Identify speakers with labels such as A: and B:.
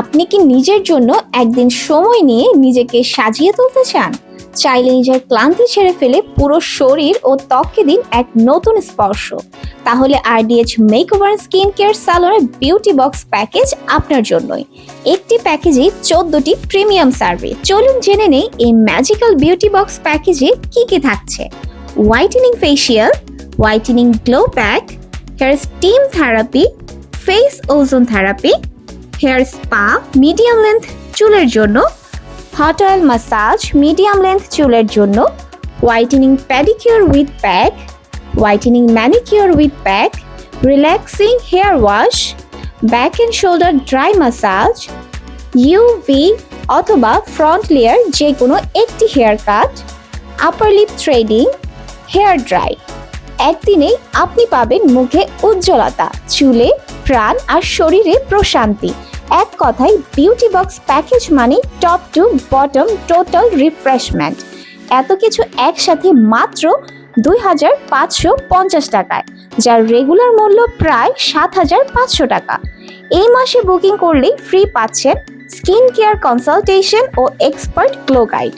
A: আপনি কি নিজের জন্য একদিন সময় নিয়ে নিজেকে সাজিয়ে তুলতে চান? চাইলে নিজের ক্লান্তি ছেড়ে ফেলে পুরো শরীর ও ত্বককে দিন এক নতুন স্পর্শ। তাহলে আরডিএইচ মেকওভার স্কিন কেয়ার স্যালনের বিউটি বক্স প্যাকেজ আপনার জন্যই। একটি প্যাকেজে 14টি প্রিমিয়াম সার্ভিস। চলুন জেনে নেই এই ম্যাজিক্যাল বিউটি বক্স প্যাকেজে কি কি থাকছে। Whitening facial, whitening glow pack, hair steam therapy, face ozone therapy, hair spa medium length চুলের জন্য, hot oil massage medium length চুলের জন্য, whitening pedicure with pack, whitening manicure with pack, relaxing hair wash, back and shoulder dry massage, UV অথবা front layer যে কোনো একটি hair cut, upper lip threading, hair dry. একদিনেই আপনি পাবেন মুখে উজ্জ্বলতা, চুলে প্রাণ আর শরীরে প্রশান্তি। এক কথায় বিউটি বক্স প্যাকেজ মানে top to bottom total refreshment. এত কিছু একসাথে মাত্র 2,550 টাকায়, যার রেগুলার মূল্য প্রায় 7,500 টাকা। এই মাসে বুকিং করলেই ফ্রি পাচ্ছেন স্কিন কেয়ার কনসালটেশন ও এক্সপার্ট গ্লো গাইড।